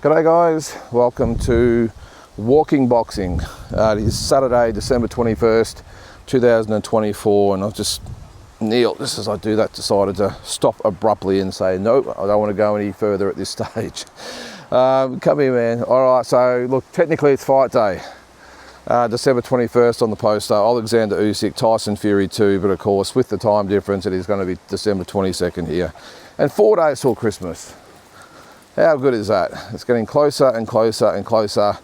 G'day guys, welcome to Walking Boxing. It is Saturday, December 21st, 2024, and I've just just as I do that, decided to stop abruptly and say, nope, I don't want to go any further at this stage. Come here, man. All right, so look, technically it's fight day. December 21st on the poster, Alexander Usyk, Tyson Fury 2, but of course with the time difference it is going to be December 22nd here. And 4 days till Christmas. How good is that? It's getting closer and closer and closer.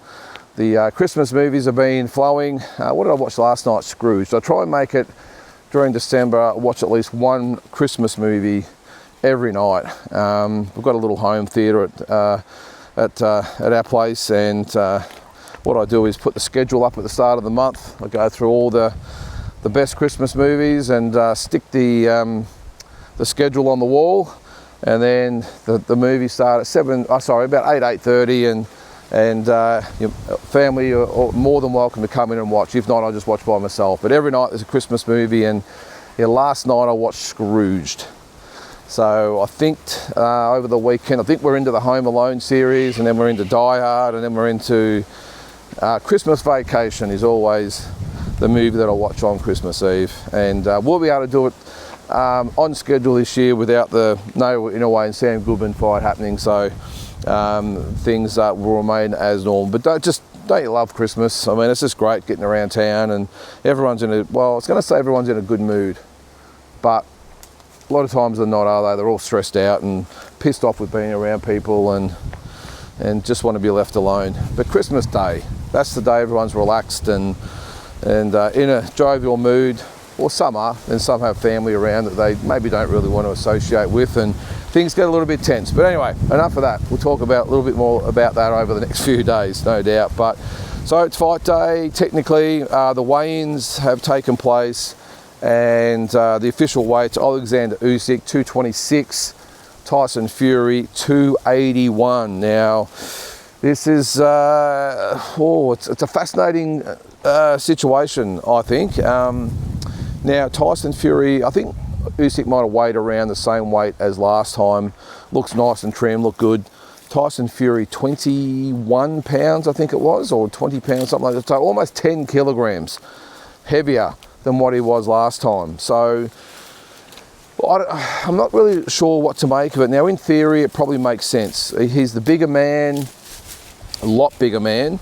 The Christmas movies have been flowing. What did I watch last night? Scrooge. I try and make it during December, watch at least one Christmas movie every night. We've got a little home theatre at our place, and what I do is put the schedule up at the start of the month. I go through all the best Christmas movies and stick the schedule on the wall. And then the movies start at about 8:30, and your family are more than welcome to come in and watch. If not, I just watch by myself. But every night there's a Christmas movie, and last night I watched Scrooged. So I think over the weekend, I think we're into the Home Alone series, and then we're into Die Hard, and then we're into Christmas Vacation is always the movie that I watch on Christmas Eve. And we'll be able to do it on schedule this year without the No In A Way and Sam Goodman fight happening, so things will remain as normal. But don't you love Christmas? I mean, it's just great getting around town, and everyone's in everyone's in a good mood, but a lot of times they're not, are they? They're all stressed out and pissed off with being around people and just want to be left alone. But Christmas Day, that's the day everyone's relaxed and in a jovial mood. Or some are, and some have family around that they maybe don't really want to associate with, and things get a little bit tense. But anyway, enough of that. We'll talk about a little bit more about that over the next few days, no doubt. But so it's fight day. Technically, the weigh-ins have taken place, and the official weights: Alexander Usyk 226, Tyson Fury 281. Now, this is it's a fascinating situation, I think. Now, Tyson Fury, I think Usyk might have weighed around the same weight as last time. Looks nice and trim, look good. Tyson Fury, 21 pounds, I think it was, or 20 pounds, something like that. So almost 10 kilograms heavier than what he was last time. So I'm not really sure what to make of it. Now, in theory, it probably makes sense. He's the bigger man, a lot bigger man.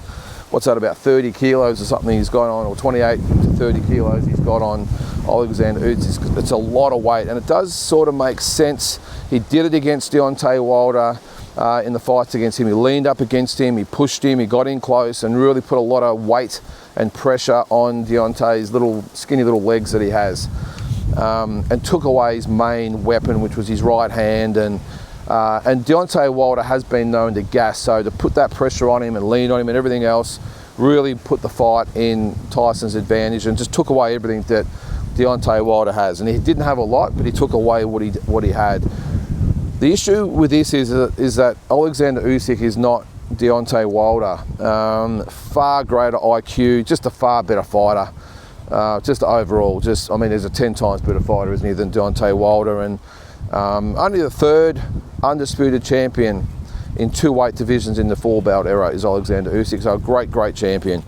What's that, about 30 kilos or something he's got on, or 28 to 30 kilos he's got on Alexander Usyk. It's a lot of weight, and it does sort of make sense. He did it against Deontay Wilder in the fights against him. He leaned up against him, he pushed him, he got in close and really put a lot of weight and pressure on Deontay's skinny little legs that he has, and took away his main weapon, which was his right hand. And Deontay Wilder has been known to gas, so to put that pressure on him and lean on him and everything else really put the fight in Tyson's advantage and just took away everything that Deontay Wilder has. And he didn't have a lot, but he took away what he had. The issue with this is that Alexander Usyk is not Deontay Wilder. Far greater IQ, just a far better fighter. Just overall, I mean, there's a 10 times better fighter, isn't he, than Deontay Wilder, and only the third undisputed champion in 2 weight divisions in the 4-belt era is Alexander Usyk, so a great champion.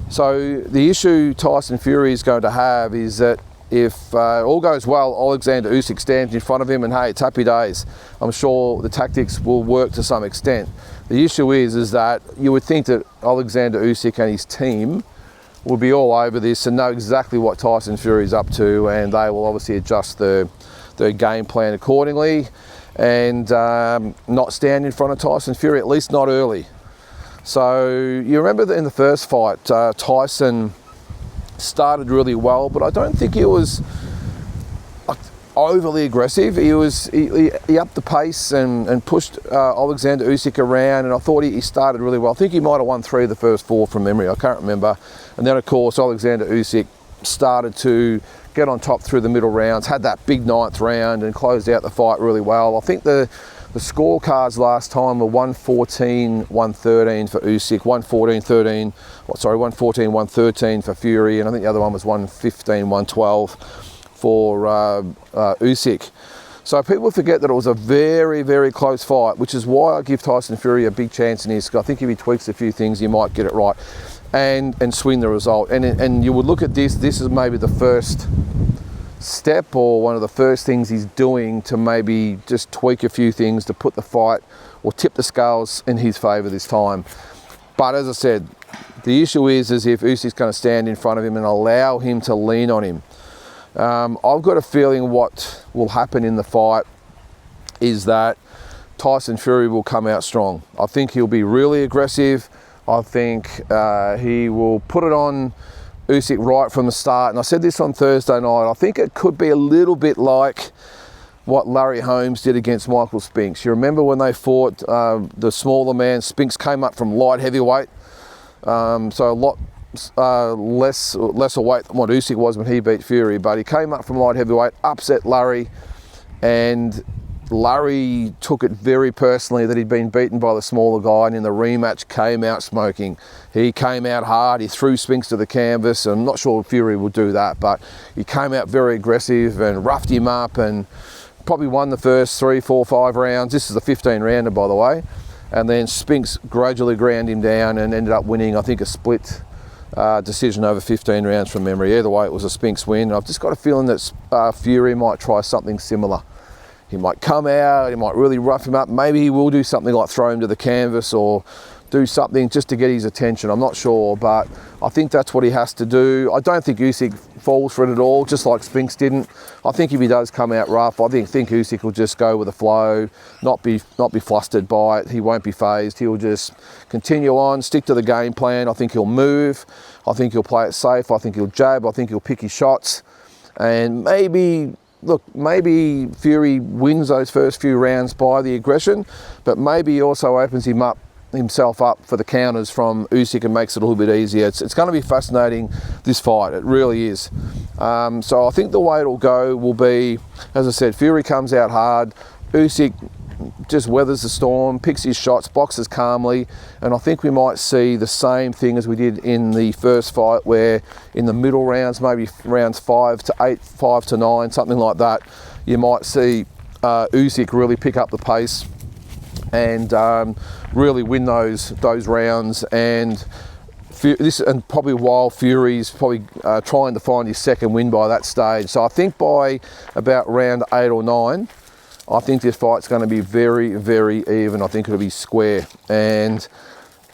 So the issue Tyson Fury is going to have is that if all goes well, Alexander Usyk stands in front of him and hey, it's happy days. I'm sure the tactics will work to some extent. The issue is that you would think that Alexander Usyk and his team will be all over this and know exactly what Tyson Fury is up to, and they will obviously adjust the game plan accordingly and not stand in front of Tyson Fury, at least not early. So you remember that in the first fight, Tyson started really well, but I don't think he was overly aggressive. He upped the pace and pushed Alexander Usyk around, and I thought he started really well. I think he might have won 3 of the first 4 from memory, I can't remember. And then of course Alexander Usyk started to get on top through the middle rounds, had that big 9th round and closed out the fight really well. I think the scorecards last time were 114-113 for Usyk, 114-113 for Fury, and I think the other one was 115-112 for Usyk. So people forget that it was a very, very close fight, which is why I give Tyson Fury a big chance in his. I think if he tweaks a few things, he might get it right and swing the result. And you would look at this is maybe the first step or one of the first things he's doing to maybe just tweak a few things to put the fight or tip the scales in his favour this time. But as I said, the issue is if Usyk's going to stand in front of him and allow him to lean on him. I've got a feeling what will happen in the fight is that Tyson Fury will come out strong. I think he'll be really aggressive. I think he will put it on Usyk right from the start. And I said this on Thursday night, I think it could be a little bit like what Larry Holmes did against Michael Spinks. You remember when they fought the smaller man, Spinks came up from light heavyweight, so a lot lesser weight than what Usyk was when he beat Fury, but he came up from light heavyweight, upset Larry, and Larry took it very personally that he'd been beaten by the smaller guy, and in the rematch came out smoking. He came out hard, he threw Spinks to the canvas, and I'm not sure Fury will do that, but he came out very aggressive and roughed him up and probably won the first 3, 4, 5 rounds. This is a 15-rounder, by the way. And then Spinks gradually ground him down and ended up winning, I think, a split decision over 15 rounds from memory. Either way, it was a Spinks win. I've just got a feeling that Fury might try something similar. He might come out, he might really rough him up. Maybe he will do something like throw him to the canvas or do something just to get his attention. I'm not sure, but I think that's what he has to do. I don't think Usyk falls for it at all, just like Spinks didn't. I think if he does come out rough, I think Usyk will just go with the flow, not be flustered by it. He won't be phased. He'll just continue on, stick to the game plan. I think he'll move. I think he'll play it safe. I think he'll jab. I think he'll pick his shots. And maybe Fury wins those first few rounds by the aggression, but maybe he also opens himself up for the counters from Usyk and makes it a little bit easier. It's going to be fascinating, this fight. It really is. So I think the way it'll go will be, as I said, Fury comes out hard, Usyk just weathers the storm, picks his shots, boxes calmly, and I think we might see the same thing as we did in the first fight, where in the middle rounds, maybe rounds 5 to 8, 5 to 9, something like that, you might see Usyk really pick up the pace and really win those rounds, and probably while Fury's probably trying to find his second win by that stage. So I think by about round 8 or 9, I think this fight's going to be very, very even. I think it'll be square, and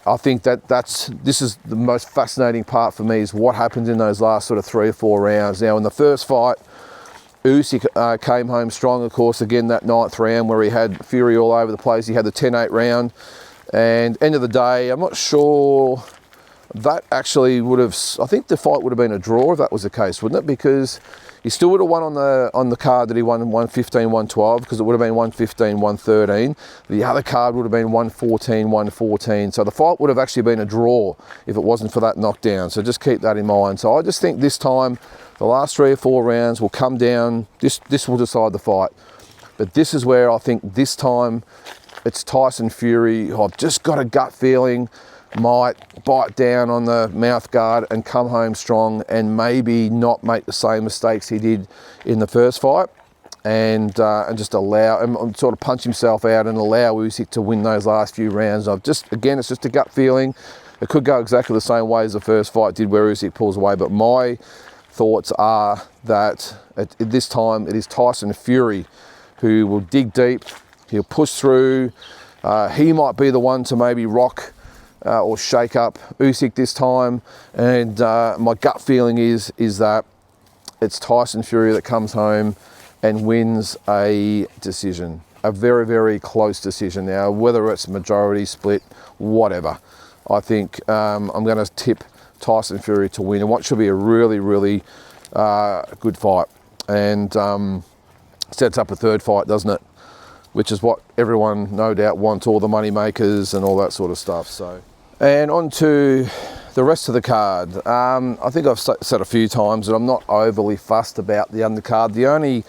I think this is the most fascinating part for me, is what happens in those last sort of 3 or 4 rounds. Now, in the first fight, Usyk came home strong, of course, again that 9th round where he had Fury all over the place. He had the 10-8 round, and end of the day, I'm not sure that actually would have, I think the fight would have been a draw if that was the case, wouldn't it? Because he still would have won on the card that he won 115, 112, because it would have been 115, 113. The other card would have been 114, 114. So the fight would have actually been a draw if it wasn't for that knockdown. So just keep that in mind. So I just think this time, the last 3 or 4 rounds will come down. This will decide the fight. But this is where I think this time it's Tyson Fury, who I've just got a gut feeling might bite down on the mouth guard and come home strong and maybe not make the same mistakes he did in the first fight, and just allow and sort of punch himself out and allow Usyk to win those last few rounds. It's just a gut feeling. It could go exactly the same way as the first fight did, where Usyk pulls away, but my thoughts are that at this time it is Tyson Fury who will dig deep, he'll push through, he might be the one to maybe rock or shake up Usyk this time, and my gut feeling is that it's Tyson Fury that comes home and wins a decision, a very, very close decision. Now, whether it's majority, split, whatever, I think I'm going to tip Tyson Fury to win, and what should be a really, really good fight, and sets up a third fight, doesn't it? Which is what everyone no doubt wants, all the money makers and all that sort of stuff. So, and on to the rest of the card. I think I've said a few times that I'm not overly fussed about the undercard. The only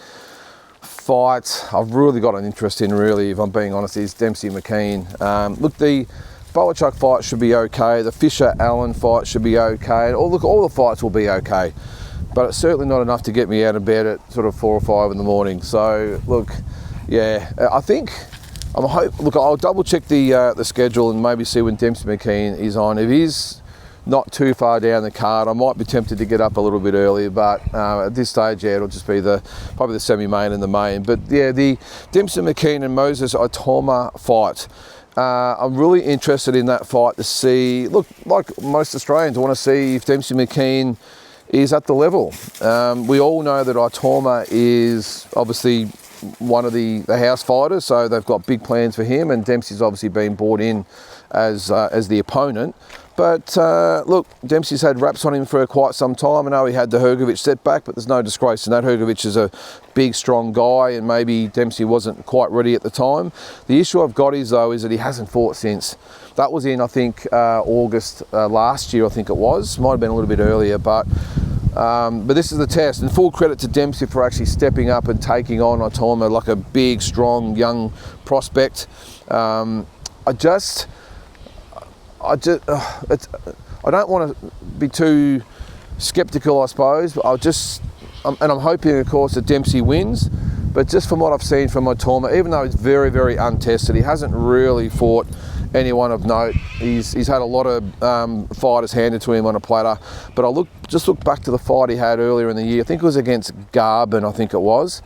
fight I've really got an interest in, really, if I'm being honest, is Dempsey McKean. Look, the Boachuk fight should be okay. The Fisher-Allen fight should be okay. All the fights will be okay. but it's certainly not enough to get me out of bed at sort of 4 or 5 in the morning. So look, yeah, I think I'll double check the schedule and maybe see when Dempsey McKean is on. If he's not too far down the card, I might be tempted to get up a little bit earlier, but at this stage, yeah, it'll just be probably the semi-main and the main. But yeah, the Dempsey McKean and Moses Itoma fight. I'm really interested in that fight to see, look, like most Australians, I want to see if Dempsey McKean is at the level. We all know that Itoma is obviously one of the house fighters, so they've got big plans for him, and Dempsey's obviously been brought in as the opponent. But look, Dempsey's had raps on him for quite some time. I know he had the Hrgovic setback, but there's no disgrace in that. Hrgovic is a big, strong guy, and maybe Dempsey wasn't quite ready at the time. The issue I've got is that he hasn't fought since. That was in, I think, August last year, I think it was. Might have been a little bit earlier, but this is the test. And full credit to Dempsey for actually stepping up and taking on Itoma like a big, strong, young prospect. I don't want to be too sceptical, I suppose, but I'm hoping, of course, that Dempsey wins. But just from what I've seen from Itoma, even though he's very, very untested, he hasn't really fought anyone of note. He's had a lot of fighters handed to him on a platter. But I just look back to the fight he had earlier in the year. I think it was against Garben, I think it was.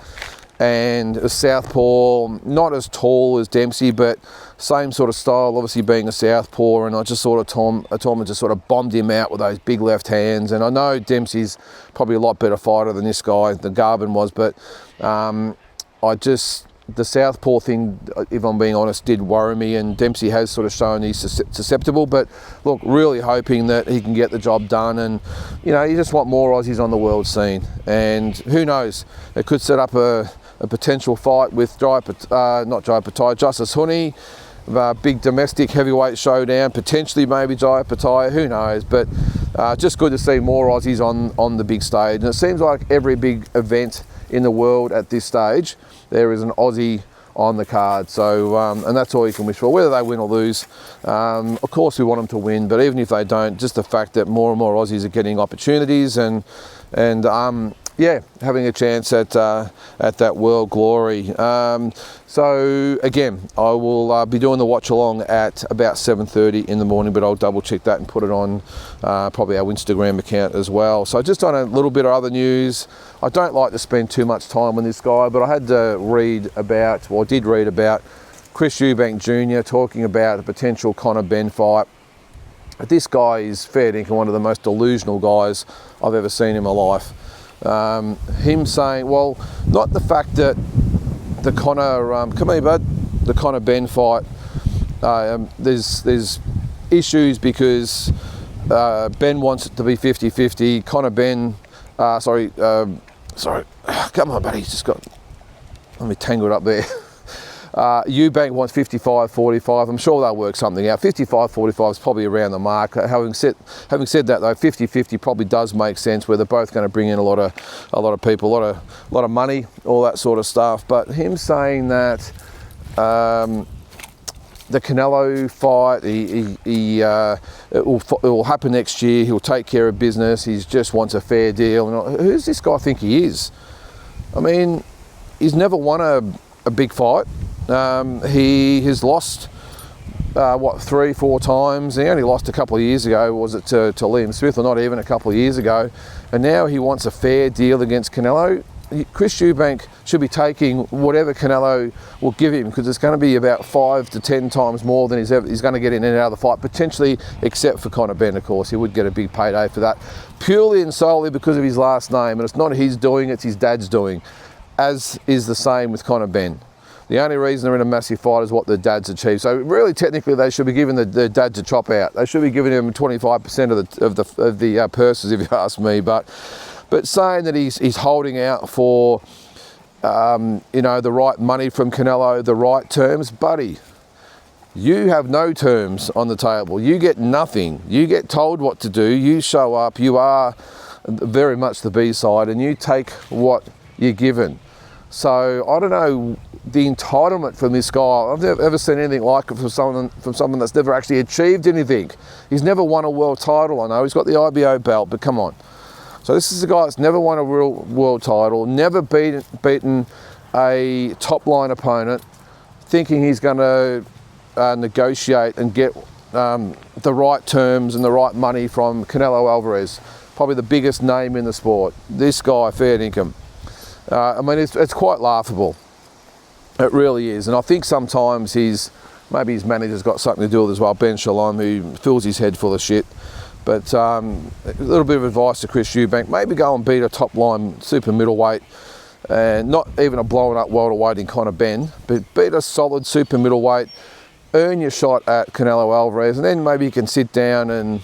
And a southpaw, not as tall as Dempsey, but same sort of style, obviously being a southpaw, and I just sort of Itoma just sort of bombed him out with those big left hands. And I know Dempsey's probably a lot better fighter than this guy, than Garben was, but the southpaw thing, if I'm being honest, did worry me, and Dempsey has sort of shown he's susceptible. But look, really hoping that he can get the job done, and you just want more Aussies on the world scene. And who knows, it could set up a potential fight with Justice Huni, big domestic heavyweight showdown, potentially maybe Jaya Pattaya, who knows. But just good to see more Aussies on the big stage. And it seems like every big event in the world at this stage, there is an Aussie on the card. So, and that's all you can wish for, whether they win or lose. Of course, we want them to win, but even if they don't, just the fact that more and more Aussies are getting opportunities and yeah, having a chance at that world glory. So again, I will be doing the watch along at about 7:30 in the morning, but I'll double check that and put it on probably our Instagram account as well. So just on a little bit of other news, I don't like to spend too much time on this guy, but I had to did read about Chris Eubank Jr talking about a potential Conor Benn fight. This guy is fair dinkum one of the most delusional guys I've ever seen in my life. Him saying, well, not the fact that the Conor Benn fight, there's issues because Ben wants it to be 50-50. Conor Benn, come on, buddy, let me tangle it up there. Eubank wants 55-45. I'm sure they'll work something out. 55-45 is probably around the mark. Having said that, though, 50-50 probably does make sense, where they're both going to bring in a lot of people, a lot of money, all that sort of stuff. But him saying that the Canelo fight, it will happen next year. He'll take care of business. He just wants a fair deal. And who's this guy think he is? I mean, he's never won a big fight. He has lost 3-4 times. He only lost a couple of years ago, was it to Liam Smith, or not even a couple of years ago, and now he wants a fair deal against Canelo. Chris Eubank should be taking whatever Canelo will give him, because it's going to be about 5 to 10 times more than he's going to get in and out of the fight, potentially, except for Conor Benn, of course. He would get a big payday for that, purely and solely because of his last name, and it's not his doing, it's his dad's doing, as is the same with Conor Benn. The only reason they're in a massive fight is what the dad's achieved. So really, technically, they should be giving the dad to chop out. They should be giving him 25% of the purses, if you ask me. But saying that he's holding out for the right money from Canelo, the right terms, buddy, you have no terms on the table. You get nothing. You get told what to do. You show up. You are very much the B-side, and you take what you're given. So I don't know the entitlement from this guy. I've never ever seen anything like it from someone that's never actually achieved anything. He's never won a world title. I know he's got the IBO belt, but come on. So this is a guy that's never won a real world title, never beaten a top-line opponent, thinking he's going to negotiate and get the right terms and the right money from Canelo Alvarez, probably the biggest name in the sport. This guy, fair dinkum. I mean, it's quite laughable. It really is. And I think sometimes maybe his manager's got something to do with it as well, Ben Shalom, who fills his head full of shit. But a little bit of advice to Chris Eubank, maybe go and beat a top-line super middleweight, and not even a blown up welterweight in Conor Benn, but beat a solid super middleweight, earn your shot at Canelo Alvarez, and then maybe you can sit down and,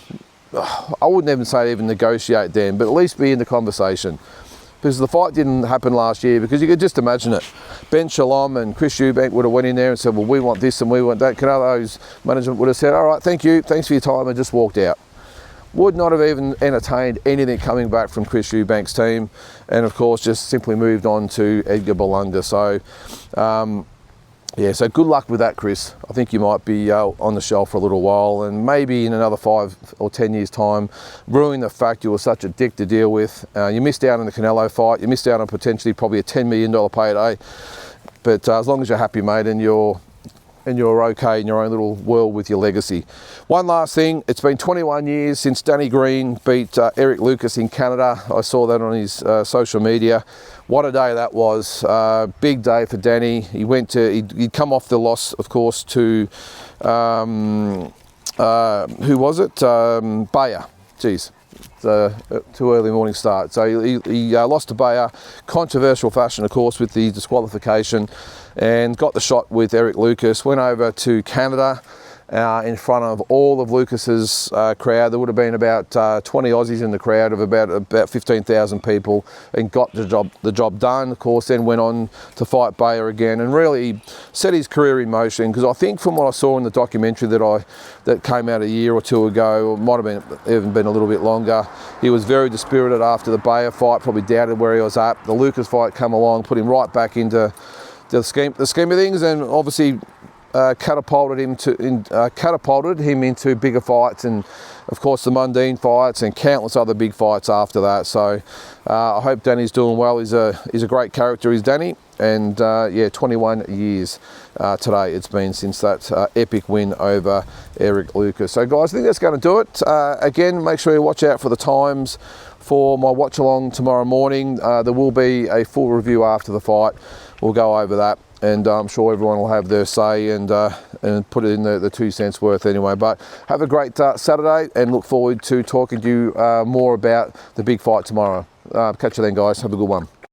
I wouldn't even say even negotiate then, but at least be in the conversation. Because the fight didn't happen last year, because you could just imagine it. Ben Shalom and Chris Eubank would have went in there and said, well, we want this and we want that. Canelo's management would have said, all right, thank you, thanks for your time, and just walked out. Would not have even entertained anything coming back from Chris Eubank's team, and of course just simply moved on to Edgar Berlanga. So yeah, so good luck with that, Chris. I think you might be on the shelf for a little while, and maybe in another 5 or 10 years time, ruining the fact you were such a dick to deal with. You missed out on the Canelo fight, you missed out on potentially probably a $10 million payday, but as long as you're happy, mate, and you're okay in your own little world with your legacy. One last thing, it's been 21 years since Danny Green beat Eric Lucas in Canada. I saw that on his social media. What a day that was. Big day for Danny. He'd come off the loss, of course, to, who was it? Bayer. Jeez. Too early morning start. So he lost to Bayer, controversial fashion, of course, with the disqualification, and got the shot with Eric Lucas. Went over to Canada in front of all of Lucas's crowd. There would have been about 20 Aussies in the crowd of about 15,000 people, and got the job done. Of course, then went on to fight Bayer again, and really set his career in motion. Because I think from what I saw in the documentary that came out a year or two ago, or might have even been a little bit longer, he was very dispirited after the Bayer fight. Probably doubted where he was at. The Lucas fight came along, put him right back into the scheme of things, and obviously catapulted him into bigger fights, and of course the Mundine fights and countless other big fights after that. So I hope Danny's doing well. He's a great character, is Danny, and yeah, 21 years today it's been since that epic win over Eric Lucas. So guys, I think that's going to do it. Again, make sure you watch out for the times for my watch along tomorrow morning. There will be a full review after the fight. We'll go over that, and I'm sure everyone will have their say and put it in the 2 cents worth anyway. But have a great Saturday, and look forward to talking to you more about the big fight tomorrow. Catch you then, guys. Have a good one.